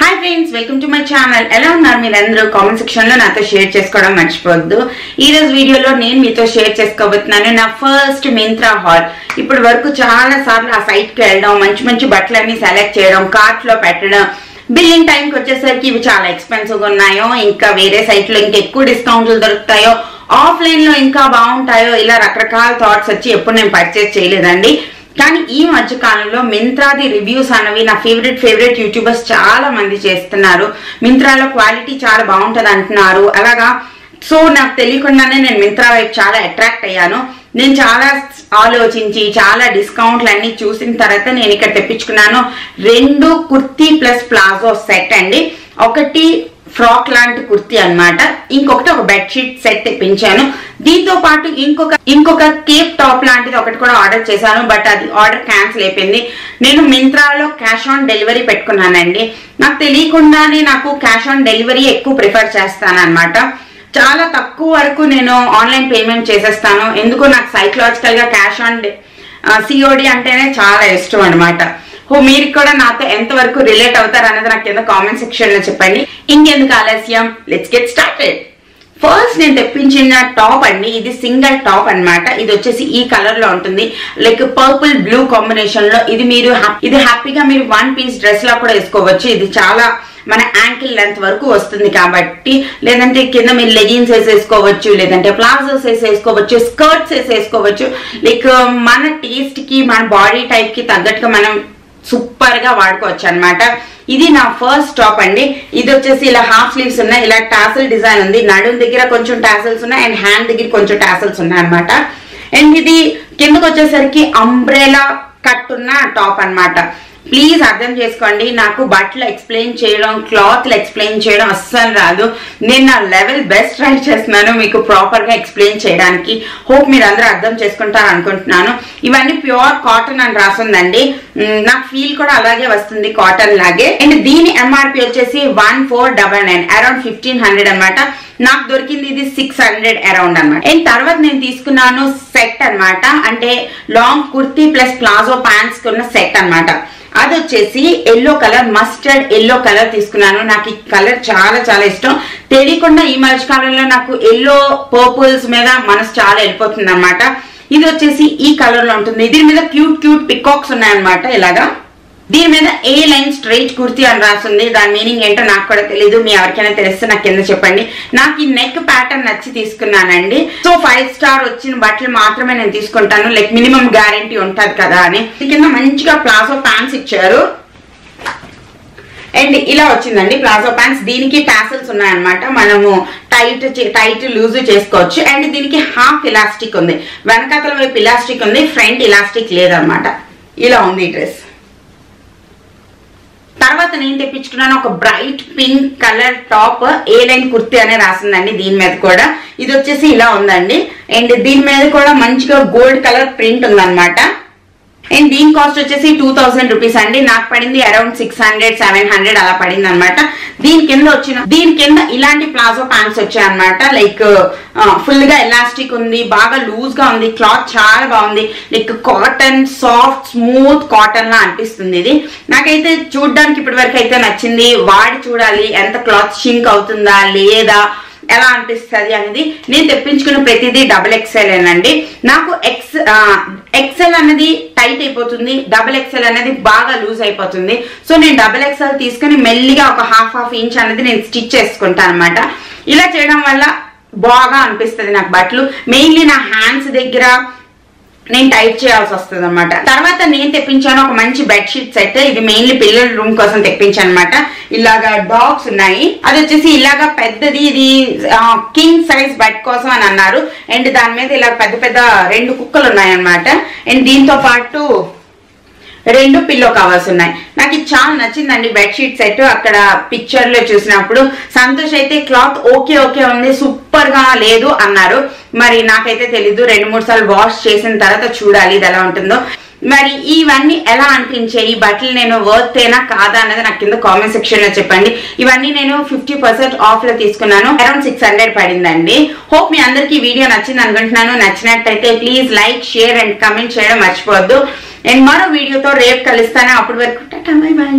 Hi friends, welcome to my channel. ఎలా ఉన్నారు మీరందరూ? కామెంట్ సెక్షన్ లో నాతో షేర్ చేసుకోవడం మర్చిపోవద్దు. ఈ రోజు వీడియోలో నేను మీతో షేర్ చేసుకోబోతున్నాను నా ఫస్ట్ మింత్రా హాల్. ఇప్పటి వరకు చాలా సార్లు ఆ సైట్ కి వెళ్ళడం, మంచి మంచి బట్టలన్నీ సెలెక్ట్ చేయడం, కార్ట్ లో పెట్టడం, బిల్లింగ్ టైంకి వచ్చేసరికి ఇవి చాలా ఎక్స్పెన్సివ్ గా ఉన్నాయో, ఇంకా వేరే సైట్ లో ఇంకా ఎక్కువ డిస్కౌంట్లు దొరుకుతాయో, ఆఫ్లైన్ లో ఇంకా బాగుంటాయో, ఇలా రకరకాల థాట్స్ వచ్చి ఎప్పుడు నేను పర్చేస్ చేయలేదండి. కానీ ఈ మధ్య కాలంలో మింత్రాది రివ్యూస్ అనేవి నా ఫేవరెట్ యూట్యూబర్స్ చాలా మంది చేస్తున్నారు. మింత్రాలో క్వాలిటీ చాలా బాగుంటది అంటున్నారు. అలాగా సో నాకు తెలియకుండానే నేను మింత్రా వైపు చాలా అట్రాక్ట్ అయ్యాను. నేను చాలా ఆలోచించి చాలా డిస్కౌంట్లు అన్ని చూసిన తర్వాత నేను ఇక్కడ తెప్పించుకున్నాను 2 కుర్తీ ప్లస్ ప్లాజో సెట్ అండి. ఒకటి ఫ్రాక్ లాంటి కుర్తీ అన్నమాట, ఇంకొకటి ఒక బెడ్షీట్ సెట్ తెప్పించాను. దీంతో పాటు ఇంకొక కేప్ టాప్ లాంటిది ఒకటి కూడా ఆర్డర్ చేశాను. బట్ అది ఆర్డర్ క్యాన్సిల్ అయిపోయింది. నేను మింత్రాలో క్యాష్ ఆన్ డెలివరీ పెట్టుకున్నానండి. నాకు తెలియకుండానే నాకు క్యాష్ ఆన్ డెలివరీ ఎక్కువ ప్రిఫర్ చేస్తాను అనమాట. చాలా తక్కువ వరకు నేను ఆన్లైన్ పేమెంట్ చేసేస్తాను. ఎందుకో నాకు సైకలాజికల్ గా క్యాష్ ఆన్ సిఓడి అంటేనే చాలా ఇష్టం అనమాట. మీరు కూడా నాతో ఎంతవరకు రిలేట్ అవుతారు అనేది నాకు కింద కామెంట్ సెక్షన్ లో చెప్పండి. ఇంకెందుకు ఆలస్యం, లెట్స్ గెట్ స్టార్టెడ్. ఫస్ట్ నేను తెప్పించిన టాప్ అండి, ఇది సింగిల్ టాప్ అన్నమాట. ఇది వచ్చేసి ఈ కలర్ లో ఉంటుంది, లైక్ పర్పుల్ బ్లూ కాంబినేషన్ లో. ఇది హ్యాపీగా మీరు 1 పీస్ డ్రెస్ లా కూడా వేసుకోవచ్చు. ఇది చాలా మన యాంకిల్ లెంత్ వరకు వస్తుంది కాబట్టి, లేదంటే కింద మీరు లెగిన్స్ వేసేసుకోవచ్చు, లేదంటే ప్లాజోస్ వేసేసుకోవచ్చు, స్కర్ట్స్ వేసేసుకోవచ్చు. లైక్ మన టేస్ట్ కి మన బాడీ టైప్ కి తగ్గట్టుగా మనం సూపర్ గా వాడుకోవచ్చు అనమాట. ఇది నా ఫస్ట్ టాప్ అండి. ఇది వచ్చేసి ఇలా హాఫ్ స్లీవ్స్ ఉన్నాయి, ఇలా టాసల్ డిజైన్ ఉంది, నడుం దగ్గర కొంచెం టాసల్స్ ఉన్నాయి అండ్ హ్యాండ్ దగ్గర కొంచెం టాసల్స్ ఉన్నాయి అనమాట. అండ్ ఇది కిందకు వచ్చేసరికి అంబ్రెలా కట్ ఉన్న టాప్ అనమాట. ప్లీజ్ అర్థం చేసుకోండి, నాకు బట్టలు ఎక్స్ప్లెయిన్ చేయడం, క్లాత్లు ఎక్స్ప్లెయిన్ చేయడం అస్సలు రాదు. నేను నా లెవెల్ బెస్ట్ ట్రై చేస్తున్నాను మీకు ప్రాపర్ గా ఎక్స్ప్లెయిన్ చేయడానికి. హోప్ మీరు అందరూ అర్థం చేసుకుంటారు అనుకుంటున్నాను. ఇవన్నీ ప్యూర్ కాటన్ అని రాసిందండి. నాకు ఫీల్ కూడా అలాగే వస్తుంది, కాటన్ లాగే. అండ్ దీని ఎంఆర్పి వచ్చేసి 1499, అరౌండ్ 1500 అనమాట. నాకు దొరికింది ఇది 600 అరౌండ్ అనమాట. అండ్ తర్వాత నేను తీసుకున్నాను సెట్ అనమాట, అంటే long kurti plus palazzo pants ఉన్న సెట్ అనమాట. అది వచ్చేసి yellow colour, mustard yellow colour తీసుకున్నాను. నాకు ఈ కలర్ చాలా చాలా ఇష్టం. తెలియకుండా ఈ మధ్య కాలంలో నాకు ఎల్లో పర్పుల్స్ మీద మనసు చాలా వెళ్ళిపోతుంది అనమాట. ఇది వచ్చేసి ఈ కలర్ లో ఉంటుంది. దీని మీద క్యూట్ పికాక్స్ ఉన్నాయన్నమాట. ఇలాగా దీని మీద ఏ లైన్ స్ట్రైట్ కుర్తీ అని రాస్తుంది. దాని మీనింగ్ ఏంటో నాకు కూడా తెలీదు. మీ ఎవరికైనా తెలిస్తే నాకు కింద చెప్పండి. నాకు ఈ నెక్ ప్యాటర్న్ నచ్చి తీసుకున్నానండి. సో 5 స్టార్ వచ్చిన బట్టలు మాత్రమే నేను తీసుకుంటాను, లైక్ మినిమం గ్యారంటీ ఉంటది కదా అని. కింద మంచిగా ప్లాజో ప్యాంట్స్ ఇచ్చారు అండ్ ఇలా వచ్చిందండి ప్లాజో ప్యాంట్స్. దీనికి టాసల్స్ ఉన్నాయన్నమాట, మనము టైట్ లూజ్ చేసుకోవచ్చు. అండ్ దీనికి హాఫ్ ఇలాస్టిక్ ఉంది, వెనకాతల వైపు ఇలాస్టిక్ ఉంది, ఫ్రంట్ ఇలాస్టిక్ లేదన్నమాట. ఇలా ఉంది ఈ డ్రెస్. తర్వాత నేను తెప్పించుకున్నాను ఒక బ్రైట్ పింక్ కలర్ టాప్, ఏ లైన్ కుర్తీ అనే రాసిందండి దీని మీద కూడా. ఇది వచ్చేసి ఇలా ఉందండి. అండ్ దీని మీద కూడా మంచిగా గోల్డ్ కలర్ ప్రింట్ ఉందన్నమాట. అండ్ దీని కాస్ట్ వచ్చేసి 2000 రూపీస్ అండి. నాకు పడింది అరౌండ్ 600 700 అలా పడింది అనమాట. దీని కింద ఇలాంటి ప్లాజో ప్యాంట్స్ వచ్చాయన్నమాట. లైక్ ఫుల్ గా ఎలాస్టిక్ ఉంది, బాగా లూజ్ గా ఉంది, క్లాత్ చాలా బాగుంది. Like cotton, soft smooth cotton లా అనిపిస్తుంది. ఇది నాకైతే చూడడానికి ఇప్పటి వరకు అయితే నచ్చింది. వాడి చూడాలి ఎంత క్లాత్ షింక్ అవుతుందా లేదా, ఎలా అనిపిస్తుంది అనేది. నేను తెప్పించుకున్న ప్రతిదీ XXL అండి. నాకు XL అనేది టైట్ అయిపోతుంది, XXL అనేది బాగా లూజ్ అయిపోతుంది. సో నేను XXL తీసుకుని మెల్లిగా ఒక హాఫ్ ఇంచ్ అనేది నేను స్టిచ్ చేసుకుంటాను అనమాట. ఇలా చేయడం వల్ల బాగా అనిపిస్తుంది నాకు బట్టలు. మెయిన్లీ నా హ్యాండ్స్ దగ్గర నేను టైట్ చేయాల్సి వస్తుంది అనమాట. తర్వాత నేను తెప్పించాను ఒక మంచి బెడ్షీట్ సెట్. ఇది మెయిన్లీ పిల్లల రూమ్ కోసం తెప్పించాను అనమాట. ఇలాగా డాగ్స్ ఉన్నాయి, అది వచ్చేసి ఇలాగా పెద్దది, ఇది కింగ్ సైజ్ బెడ్ కోసం అని అన్నారు. అండ్ దాని మీద ఇలా పెద్ద 2 కుక్కలు ఉన్నాయి అనమాట. అండ్ దీంతో పాటు 2 పిల్లో కవర్స్ ఉన్నాయి. నాకు ఇది చాలా నచ్చిందండి బెడ్షీట్ సెట్. అక్కడ పిక్చర్ లో చూసినప్పుడు సంతోష్ అయితే క్లాత్ ఓకే ఉంది, సూపర్ గా లేదు అన్నారు. మరి నాకైతే తెలీదు, 2-3 సార్లు వాష్ చేసిన తర్వాత చూడాలి ఇది ఎలా ఉంటుందో. మరి ఇవన్నీ ఎలా అనిపించాయి, బట్టలు నేను వర్తేనా కాదా అనేది నాకు కింద కామెంట్ సెక్షన్ లో చెప్పండి. ఇవన్నీ నేను 50% ఆఫ్ లో తీసుకున్నాను, అరౌండ్ 600 పడిందండి. హోప్ మీ అందరికి ఈ వీడియో నచ్చింది అనుకుంటున్నాను. నచ్చినట్టయితే please like, share and comment చేయడం మర్చిపోవద్దు. అండ్ మరో వీడియోతో రేపు కలుస్తాను. అప్పటి వరకు టాటా, బై బై.